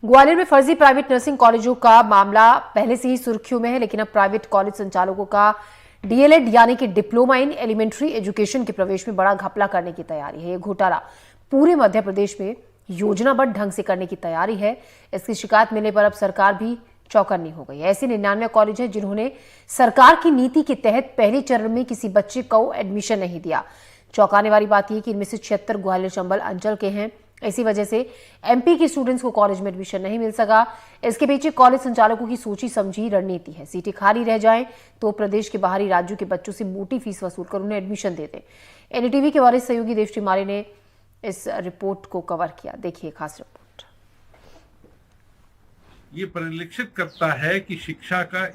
ग्वालियर में फर्जी private nursing कॉलेजों का मामला पहले से ही सुर्खियों में है, लेकिन अब प्राइवेट कॉलेज संचालकों का डीएलएड यानी कि डिप्लोमा इन एलिमेंट्री एजुकेशन के प्रवेश में बड़ा घपला करने की तैयारी है। ये घोटाला पूरे मध्य प्रदेश में योजनाबद्ध ढंग से करने की तैयारी है। इसकी शिकायत मिलने पर अब सरकार भी चौकन्नी हो गई है। ऐसे 99 कॉलेज हैं जिन्होंने सरकार की नीति के तहत पहले चरण में किसी बच्चे को एडमिशन नहीं दिया। चौंकाने वाली बात यह कि इनमें से 76 ग्वालियर चंबल अंचल के हैं। इसी वजह से एमपी के स्टूडेंट्स को कॉलेज में एडमिशन नहीं मिल सका। इसके पीछे कॉलेज संचालकों की सोची समझी रणनीति है। सीटें खाली रह जाएं तो प्रदेश के बाहरी राज्यों के बच्चों से मोटी फीस वसूल कर उन्हें एडमिशन दे दें। एनडीटीवी के वरिष्ठ सहयोगी देवश्री मारे ने इस रिपोर्ट को कवर किया। देखिए खास रिपोर्ट। ये परिलक्षित करता है कि शिक्षा का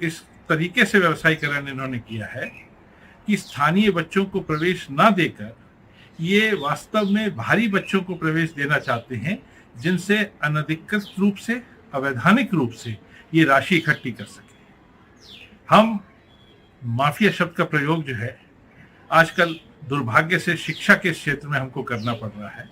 इस तरीके से व्यवसायीकरण इन्होंने किया है कि स्थानीय बच्चों को प्रवेश न देकर ये वास्तव में बाहरी बच्चों को प्रवेश देना चाहते हैं, जिनसे अनधिकृत रूप से, अवैधानिक रूप से ये राशि इकट्ठी कर सके। हम माफिया शब्द का प्रयोग जो है आजकल दुर्भाग्य से शिक्षा के क्षेत्र में हमको करना पड़ रहा है,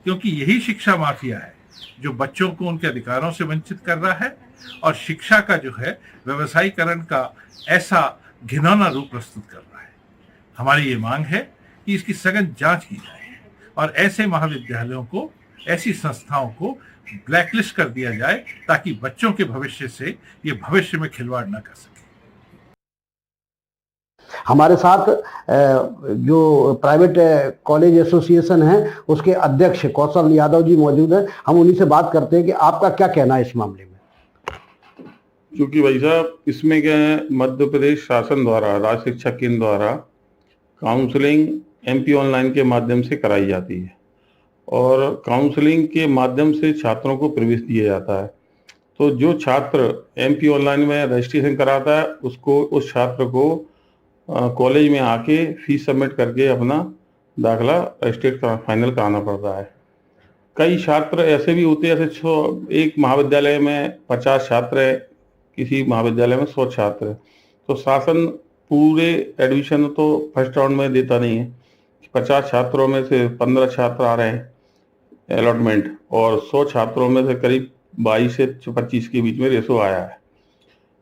क्योंकि यही शिक्षा माफिया है जो बच्चों को उनके अधिकारों से वंचित कर रहा है और शिक्षा का जो है व्यवसायीकरण का ऐसा घिनौना रूप प्रस्तुत कर रहा है। हमारी ये मांग है कि इसकी सघन जांच की जाए और ऐसे महाविद्यालयों को, ऐसी संस्थाओं को ब्लैकलिस्ट कर दिया जाए ताकि बच्चों के भविष्य से ये भविष्य में खिलवाड़ न कर सके। हमारे साथ जो प्राइवेट कॉलेज एसोसिएशन है उसके अध्यक्ष कौशल यादव जी मौजूद हैं। हम उन्हीं से बात करते हैं कि आपका क्या कहना है इस मामले में। क्योंकि भाई साहब, इसमें क्या है, मध्य प्रदेश शासन द्वारा, राज्य शिक्षा केंद्र द्वारा काउंसलिंग एमपी ऑनलाइन के माध्यम से कराई जाती है और काउंसलिंग के माध्यम से छात्रों को प्रवेश दिया जाता है। तो जो छात्र एमपी ऑनलाइन में रजिस्ट्रेशन कराता है उसको, उस छात्र को कॉलेज में आके फीस सबमिट करके अपना दाखला रजिस्ट्रेट फाइनल कराना पड़ता है। कई छात्र ऐसे भी होते हैं, जैसे एक महाविद्यालय में 50 छात्र है, किसी महाविद्यालय में 100 छात्र है, तो शासन पूरे एडमिशन तो फर्स्ट राउंड में देता नहीं है। 50 छात्रों में से 15 छात्र आ रहे हैं अलॉटमेंट और 100 छात्रों में से करीब 22 से 25 के बीच में रेशो आया है।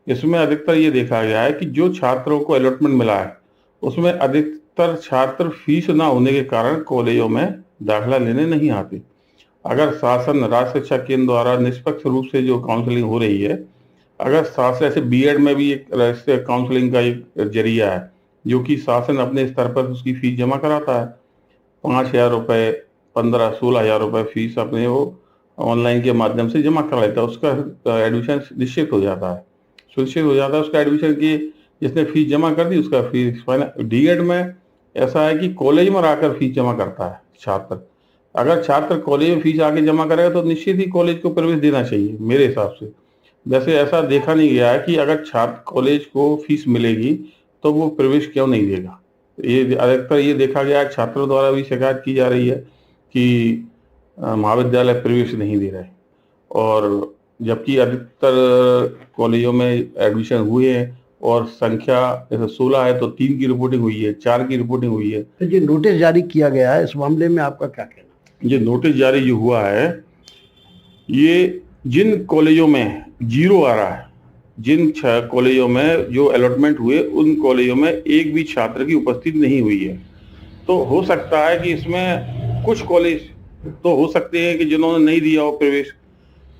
इसमें अधिकतर ये देखा गया है कि जो छात्रों को अलॉटमेंट मिला है उसमें अधिकतर छात्र फीस ना होने के कारण कॉलेजों में दाखिला लेने नहीं आते। अगर शासन, राज्य शिक्षा केंद्र द्वारा निष्पक्ष रूप से जो काउंसलिंग हो रही है, अगर शासन, ऐसे बीएड में भी एक काउंसलिंग का एक जरिया है जो कि शासन अपने स्तर पर उसकी फीस जमा कराता है। 5,000 रुपये, 15-16,000 रुपये फीस अपने वो ऑनलाइन के माध्यम से जमा करा लेता है। उसका एडमिशन निश्चित हो जाता है, सुनिश्चित हो जाता है उसका एडमिशन की। जिसने फीस जमा कर दी उसका फीस फाइनल। डीएड में ऐसा है कि कॉलेज में आकर फीस जमा करता है छात्र। अगर छात्र कॉलेज में फीस आके जमा करेगा तो निश्चित ही कॉलेज को प्रवेश देना चाहिए मेरे हिसाब से। वैसे ऐसा देखा नहीं गया है कि अगर छात्र कॉलेज को फीस मिलेगी तो वो प्रवेश क्यों नहीं देगा। ये अधिकतर ये देखा गया है, छात्रों द्वारा भी शिकायत की जा रही है कि महाविद्यालय प्रवेश नहीं दे रहे, और जबकि अधिकतर कॉलेजों में एडमिशन हुए हैं और संख्या जैसे 16 है तो 3 की रिपोर्टिंग हुई है, 4 की रिपोर्टिंग हुई है। तो ये नोटिस जारी किया गया है, इस मामले में आपका क्या कहना? ये नोटिस जारी जो हुआ है, ये जिन कॉलेजों में जीरो आ रहा है, जिन कॉलेजों में जो अलॉटमेंट हुए उन कॉलेजों में एक भी छात्र की उपस्थिति नहीं हुई है। तो हो सकता है कि इसमें कुछ कॉलेज तो हो सकते हैं कि जिन्होंने नहीं दिया हो प्रवेश।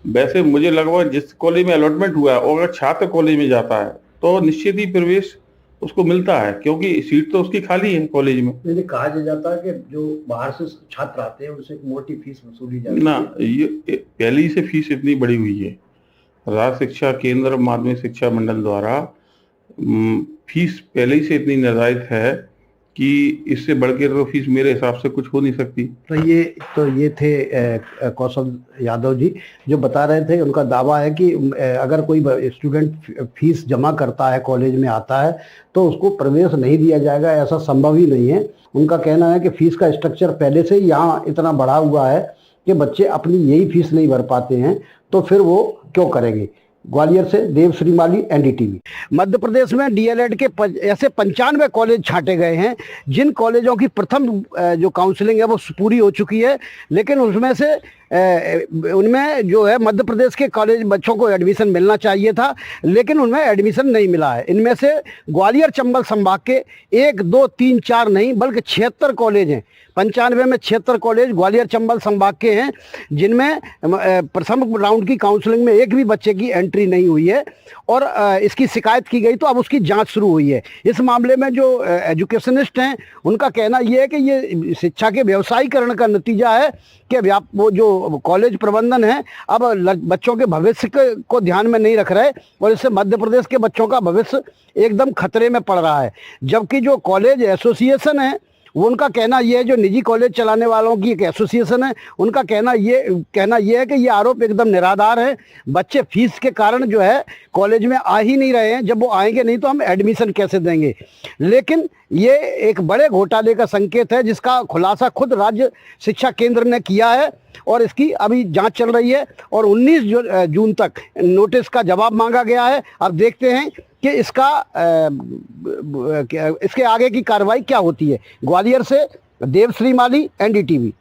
वैसे मुझे लगभग जिस कॉलेज में अलॉटमेंट हुआ है और अगर छात्र कॉलेज में जाता है तो निश्चित ही प्रवेश उसको मिलता है, क्योंकि सीट तो उसकी खाली है कॉलेज में। ये कहा जाता है कि जो बाहर से छात्र आते हैं उनसे मोटी फीस वसूली जाती है ना, ये पहले ही से फीस इतनी बड़ी हुई है। राज्य शिक्षा केंद्र माध्यमिक शिक्षा मंडल द्वारा फीस पहले ही से इतनी निर्धारित है कि इससे बढ़कर तो फीस मेरे हिसाब से कुछ हो नहीं सकती। तो ये थे कौशल यादव जी जो बता रहे थे। उनका दावा है कि अगर कोई स्टूडेंट फीस जमा करता है, कॉलेज में आता है, तो उसको प्रवेश नहीं दिया जाएगा, ऐसा संभव ही नहीं है। उनका कहना है कि फीस का स्ट्रक्चर पहले से ही यहाँ इतना बढ़ा हुआ है कि बच्चे अपनी यही फीस नहीं भर पाते हैं, तो फिर वो क्यों करेंगे। ग्वालियर से देव श्रीमाली, एनडीटीवी। मध्य प्रदेश में डीएलएड के ऐसे 95 कॉलेज छांटे गए हैं जिन कॉलेजों की प्रथम जो काउंसलिंग है वो पूरी हो चुकी है, लेकिन उसमें से उनमें जो है मध्य प्रदेश के कॉलेज बच्चों को एडमिशन मिलना चाहिए था, लेकिन उनमें एडमिशन नहीं मिला है। इनमें से ग्वालियर चंबल संभाग के 1, 2, 3, 4 नहीं बल्कि 76 कॉलेज हैं। 95 में 76 कॉलेज ग्वालियर चंबल संभाग के हैं जिनमें प्रथम राउंड की काउंसलिंग में एक भी बच्चे की एंट्री नहीं हुई है और इसकी शिकायत की गई तो अब उसकी जांच शुरू हुई है। इस मामले में जो एजुकेशनिस्ट हैं उनका कहना यह है कि ये शिक्षा के व्यवसायीकरण का नतीजा है कि वो जो कॉलेज प्रबंधन है अब बच्चों के भविष्य को ध्यान में नहीं रख रहे और इससे मध्य प्रदेश के बच्चों का भविष्य एकदम खतरे में पड़ रहा है। जबकि जो कॉलेज एसोसिएशन है वो उनका कहना यह है, जो निजी कॉलेज चलाने वालों की एक एसोसिएशन है, उनका कहना ये है कि ये आरोप एकदम निराधार है। बच्चे फीस के कारण जो है कॉलेज में आ ही नहीं रहे हैं, जब वो आएंगे नहीं तो हम एडमिशन कैसे देंगे। लेकिन ये एक बड़े घोटाले का संकेत है जिसका खुलासा खुद राज्य शिक्षा केंद्र ने किया है और इसकी अभी जांच चल रही है और 19 जून तक नोटिस का जवाब मांगा गया है। अब देखते हैं कि इसके आगे की कार्रवाई क्या होती है। ग्वालियर से देव श्रीमाली, एनडीटीवी।